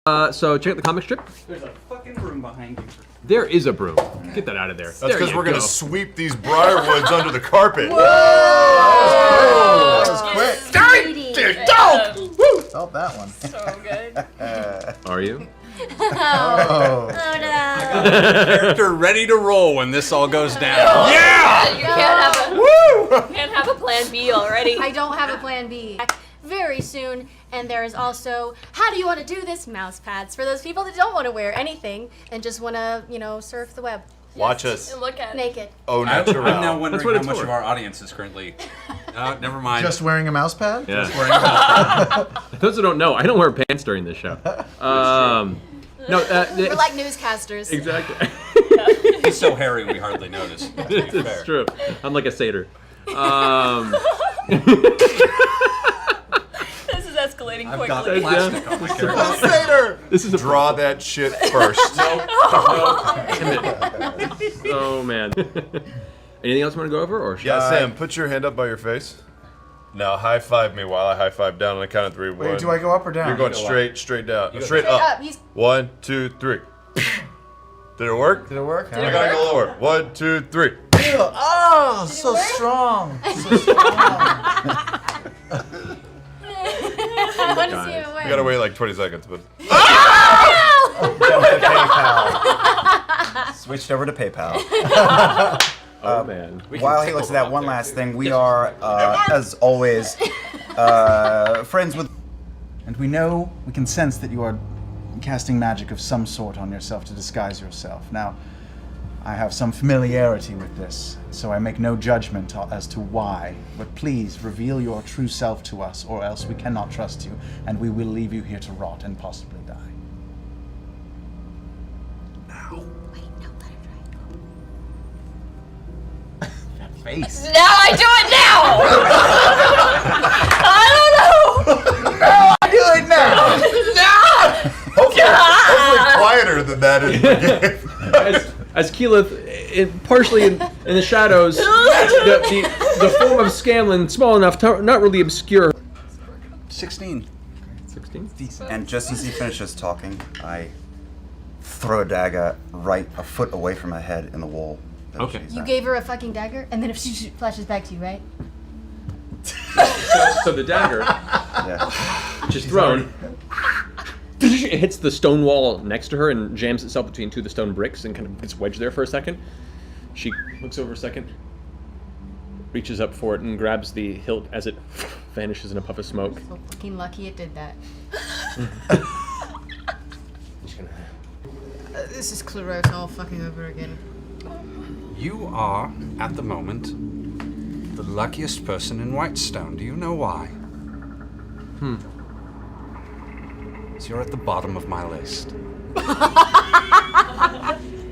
So check out the comic strip. There's a fucking broom behind you. There is a broom. Get that out of there. That's because we're going to sweep these briarwoods under the carpet. Whoa! That was quick. Don't! Woo! Felt that one. So good. Are you? Oh. Character ready to roll when this all goes down. Yeah! You can't have a Woo! can't have a plan B already. I don't have a plan B. Very soon, and there is also how do you want to do this? Mouse pads for those people that don't want to wear anything and just want to, surf the web. Watch us. And look at it. Naked. Oh, I'm natural. now wondering That's what how it's much for. of our audience is currently. No, never mind. Just wearing a mouse pad? Yeah. Wearing a Those who don't know, I don't wear pants during this show. No, We're like newscasters. exactly. He's so hairy we hardly notice. To be fair. It's true. I'm like a satyr. This is escalating I've quickly. got plastic on my character. Satyr! This is a Draw that shit first. Oh man. Anything else you want to go over, or should Yeah, Sam, put your hand up by your face. Now high five me while I high five down on the count of three. Wait, do I go up or down? You're going straight down. Straight up. Up. He's 1, 2, 3. Did it work? Did it work? I gotta go lower. 1, 2, 3. Oh, so strong. So strong. I want to see him We win. gotta wait like 20 seconds, but. Switched over to PayPal. Oh man. While he looks at that, one last thing. We are, as always, friends with... And we can sense that you are casting magic of some sort on yourself to disguise yourself. Now, I have some familiarity with this, so I make no judgment as to why. But please, reveal your true self to us, or else we cannot trust you, and we will leave you here to rot and possibly die. Wait, no, let him try. Face. Now I do it now! I don't know! I do it now! Hopefully quieter than that in the game. As Keyleth, partially in the shadows, the form of Scanlan, small enough to not really obscure. 16. 16? And just as he finishes talking, I throw a dagger right a foot away from her head in the wall. that Okay. she's You at. gave her a fucking dagger, and then if she flashes back to you, right? So the dagger, Yeah. just thrown, it hits the stone wall next to her and jams itself between two of the stone bricks and kind of gets wedged there for a second. She looks over a second, reaches up for it and grabs the hilt as it vanishes in a puff of smoke. So fucking lucky it did that. She's gonna- This is Claros all fucking over again. You are, at the moment, the luckiest person in Whitestone. Do you know why? So you're at the bottom of my list. And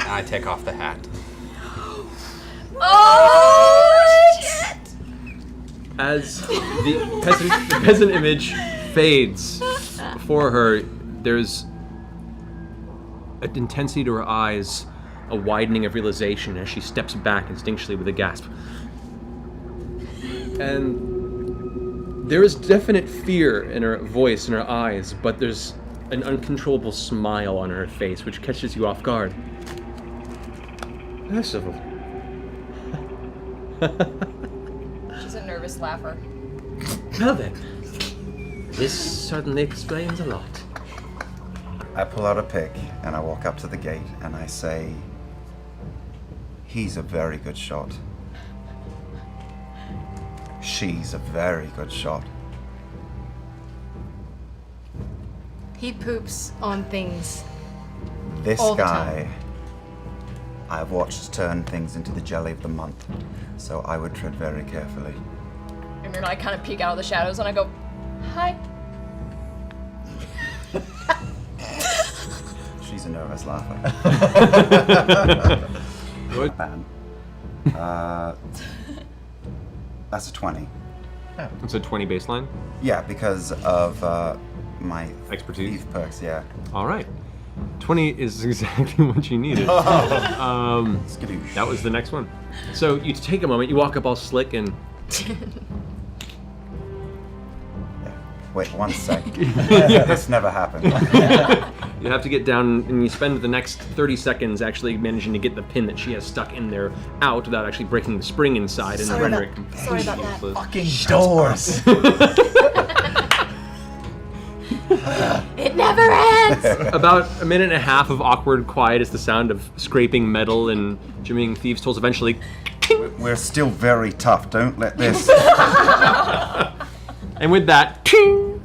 I take off the hat. Oh shit! As the peasant image fades before her, there's an intensity to her eyes, a widening of realization as she steps back instinctually with a gasp. And there is definite fear in her voice and her eyes, but there's an uncontrollable smile on her face which catches you off guard. Percival. She's a nervous laugher. Well then, this certainly explains a lot. I pull out a pick and I walk up to the gate and I say, he's a very good shot. She's a very good shot. He poops on things. This All the guy, I've watched turn things into the jelly of the month, so I would tread very carefully. And I kind of peek out of the shadows and I go, hi. She's a nervous laugher. Good. Man. That's a 20. It's a 20 baseline. Yeah, because of my Expertise? thief perks, yeah. All right. 20 is exactly what you needed. Skadoosh. That was the next one. So you take a moment, you walk up all slick and... Wait 1 sec. This never happened. You have to get down, and you spend the next 30 seconds actually managing to get the pin that she has stuck in there out without actually breaking the spring inside and render it Sorry about that. Fucking doors. It never ends! About a minute and a half of awkward quiet as the sound of scraping metal and jimmying thieves' tools eventually. We're still very tough. Don't let this. And with that,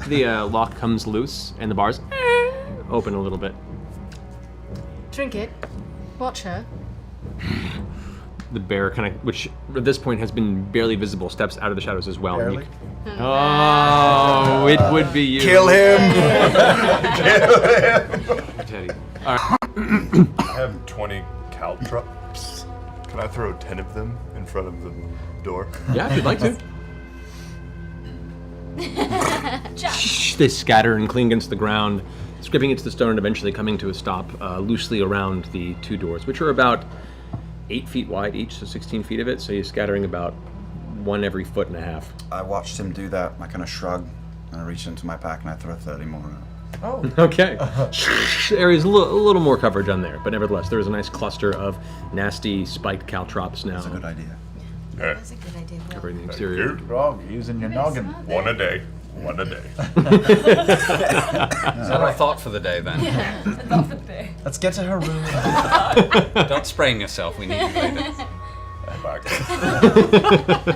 the lock comes loose and the bars open a little bit. Trinket, watch her. The bear kind of, which at this point has been barely visible, steps out of the shadows as well. Barely? Oh, it would be you. Kill him! Teddy. All right. I have 20 caltrops. Can I throw 10 of them in front of the door? Yeah, if you'd like to. They scatter and cling against the ground, scraping into the stone and eventually coming to a stop loosely around the two doors, which are about 8 feet wide each, so 16 feet of it, so you're scattering about one every foot and a half. I watched him do that. I kind of shrug, and I reach into my pack and I throw 30 more out. Oh. Okay. The area's a little more coverage on there, but nevertheless, there is a nice cluster of nasty spiked caltrops now. That's a good idea. Alright. That's a good idea. Will. Covering the exterior. Grog, using your noggin. One a day. One a day. Is that our thought for the day then? Not for the day. Let's get to her room. Don't sprain yourself. We need you later. Back. The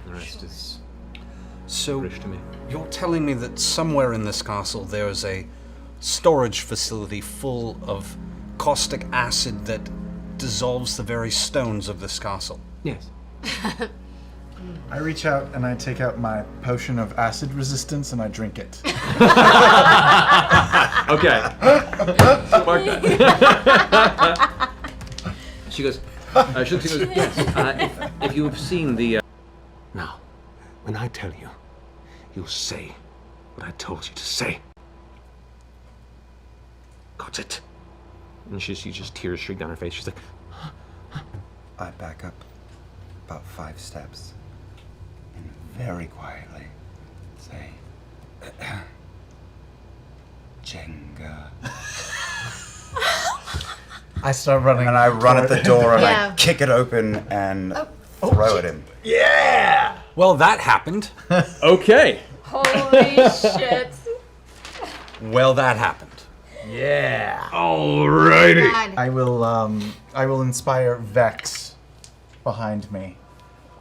rest is So, British to me. you're telling me that somewhere in this castle there is a storage facility full of caustic acid that dissolves the very stones of this castle? Yes. I reach out and I take out my potion of acid resistance and I drink it. Okay. Mark that. She goes, she looks at you and goes, yes, if you have seen the... Now, when I tell you, you'll say what I told you to say. Got it? And she just tears streak down her face. She's like, I back up about 5 steps and very quietly say, Jenga. I start running. And I run at the door and Yeah. I kick it open and throw it in. Well, that happened. okay. Holy shit. Well, that happened. Alrighty. God. I will inspire Vex behind me,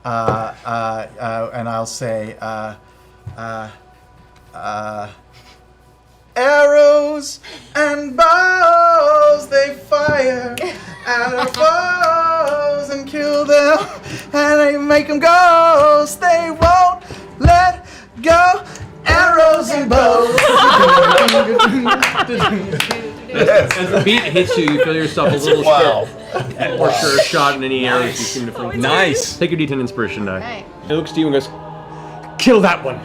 and I'll say, arrows and bows they fire at our foes and kill them, and they make them ghosts. They won't let go. Arrows and bows. As the beat hits you, you feel yourself a little more sure shot in any arrows you seem to feel. Nice. Take your D10 inspiration die. Right. It looks to you and goes, kill that one!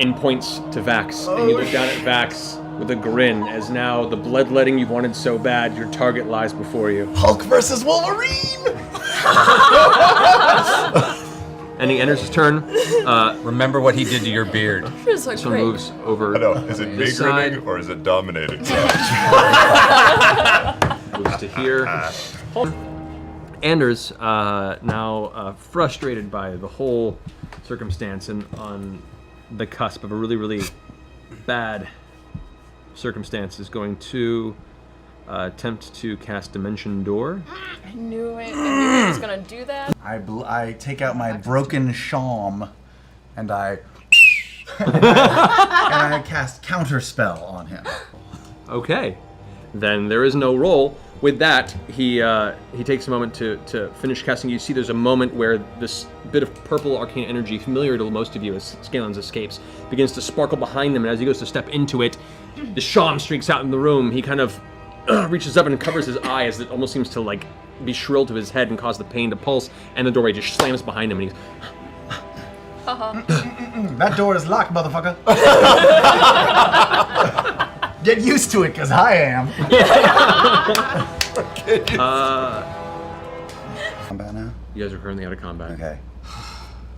And points to Vax. And you look down at Vax with a grin as now the bloodletting you've wanted so bad, your target lies before you. Hulk versus Wolverine. And he enters his turn. Remember what he did to your beard. This is So great. moves over I know. Is it this big-grinning side, or is it dominating? moves to here. Anders, now frustrated by the whole circumstance and on the cusp of a really, really bad circumstance, is going to attempt to cast Dimension Door. I knew it. I knew he was gonna do that. I take out my broken shawm, and I and I cast Counterspell on him. Okay, then there is no roll. With that, he takes a moment to finish casting. You see there's a moment where this bit of purple arcane energy, familiar to most of you as Scalen's escapes, begins to sparkle behind him, and as he goes to step into it, the Sham streaks out in the room. He kind of reaches up and covers his eye as it almost seems to like be shrilled to his head and cause the pain to pulse, and the doorway just slams behind him, and he's That door is locked, motherfucker. Get used to it, cause I am. Combat now? you guys are currently out of combat. Okay.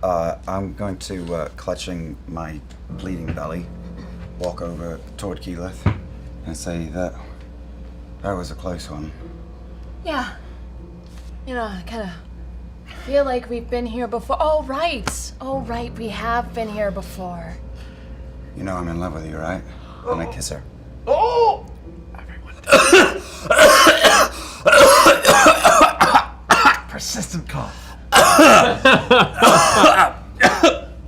I'm going to, clutching my bleeding belly, walk over toward Keyleth and say that was a close one. Yeah. I kind of feel like we've been here before. Oh, right, we have been here before. You know I'm in love with you, right? And I kiss her. Oh! Persistent cough.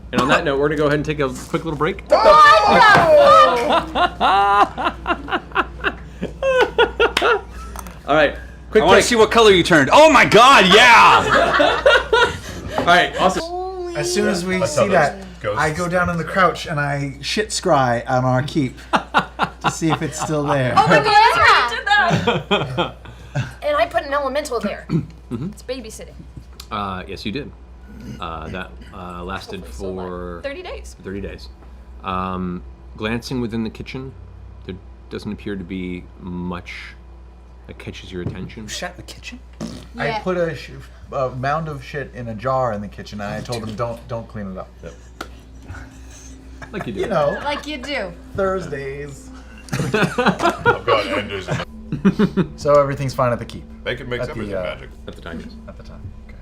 And on that note, we're gonna go ahead and take a quick little break. All right, quick I want break. to see what color you turned. Oh my God! Yeah. All right, awesome. As soon as we see that, I go down in the crouch and I shit scry on our keep to see if it's still there. Oh my God, that's right, you did that. And I put an elemental there. It's babysitting. Yes, you did. That lasted for 30 days. 30 days. Glancing within the kitchen, there doesn't appear to be much that catches your attention. Shat in the kitchen? I put a mound of shit in a jar in the kitchen and I told them don't clean it up. Yep. Like you do. You know, Like you do. Thursdays. I've got enders. So everything's fine at the keep. Bacon makes At the, everything magic. At the time, yes. At the time. Okay.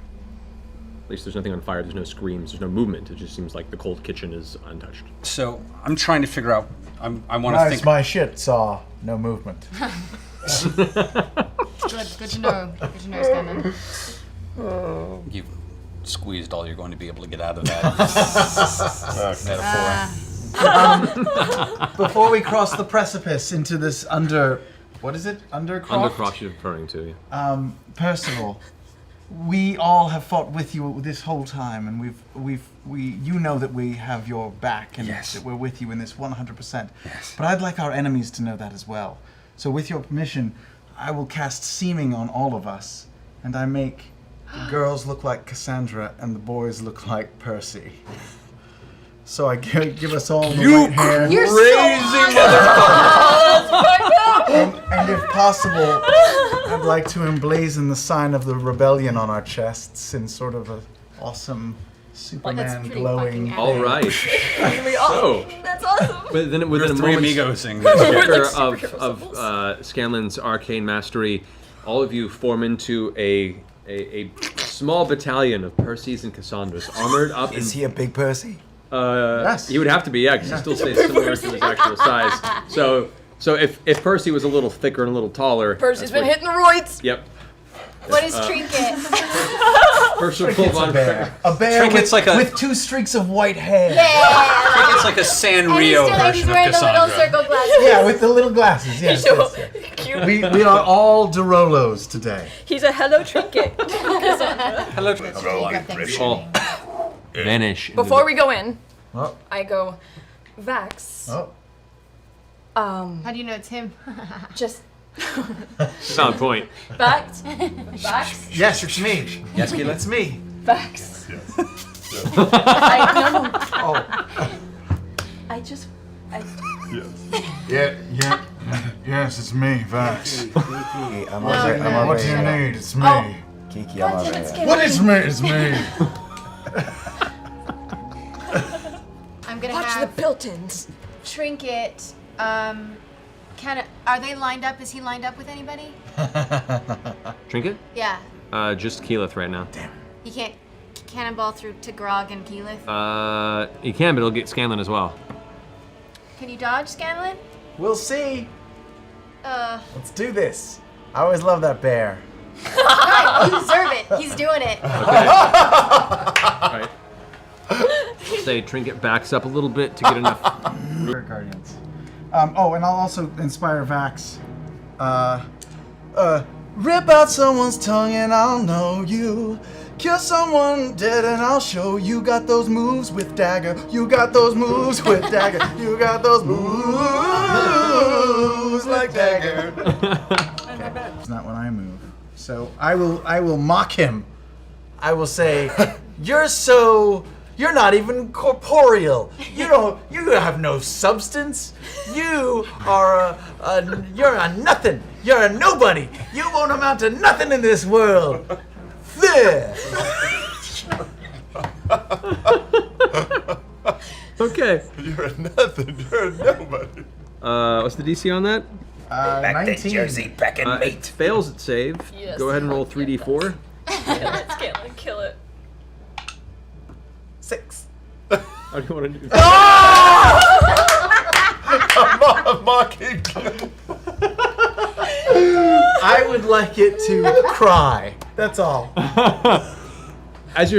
At least there's nothing on fire, there's no screams, there's no movement. It just seems like the cold kitchen is untouched. So I'm trying to figure out. I want to Nice, think. my shit saw no movement. Good to know. Good to know, Scanlan. You've squeezed all you're going to be able to get out of that metaphor. Before we cross the precipice into this what is it? Undercroft? Undercroft you're referring to, yeah. Percival, we all have fought with you this whole time, and you know that we have your back, and Yes. that we're with you in this 100%. Yes. But I'd like our enemies to know that as well. So with your permission, I will cast Seeming on all of us, and I make the girls look like Cassandra and the boys look like Percy. So I give us all the white hair. You're crazy And if possible, I'd like to emblazon the sign of the rebellion on our chests in sort of an awesome Superman pretty glowing. fucking All right. So, That's awesome. within a Three moment amigos in of Scanlan's arcane mastery, all of you form into a small battalion of Percys and Cassandras, armored up. Is he a big Percy? Yes. He would have to be, yeah, because he still stays similar to his actual size. So if Percy was a little thicker and a little taller, Percy's been that's hitting the roids. Yep. What is Trinket? First will pull on A bear Trinket's with, like a- with 2 streaks of white hair. Yeah. It's like a Sanrio And he's version of wearing the little Cassandra. circle glasses. Yeah, with the little glasses. Yes. yes. Cute. We are all Rolos today. He's a hello Trinket. Hello. all vanish. into Before the- we go in, Oh, I go, Vax. oh. How do you know it's him? Just Sound point. Vax. Vax. Yes, it's me. Yes, Keyleth? It's me. Vax. Yes. No. Oh. I just. Yes. Yes, it's me, Vax. Kiki, I'm No, over, no. I'm What do you over here. need? It's me. Oh. Kiki, I'm over here. What is me? It's me. I'm gonna Watch the have built-ins. Trinket. Are they lined up? Is he lined up with anybody? Trinket? Yeah. Just Keyleth right now. He can't cannonball through to Grog and Keyleth. You can, but it'll get Scanlan as well. Can you dodge, Scanlan? We'll see. Let's do this. I always love that bear. You deserve it. He's doing it. Alright. Say Trinket backs up a little bit to get enough. Guardians. And I'll also inspire Vax. Rip out someone's tongue and I'll know you. Kill someone dead and I'll show you got those moves with Dagger. You got those moves with Dagger. You got those moves like Dagger. It's not when I move. So I will mock him. I will say, you're not even corporeal. You have no substance. You are you're a nothing. You're a nobody. You won't amount to nothing in this world. There. Okay. You're a nothing. You're a nobody. What's the DC on that? 19. back in It fails its save. Yes. Go ahead and roll 3d4. Caitlin, kill it. 6. How do you want to do? I'm mocking. I would like it to cry. That's all. As you're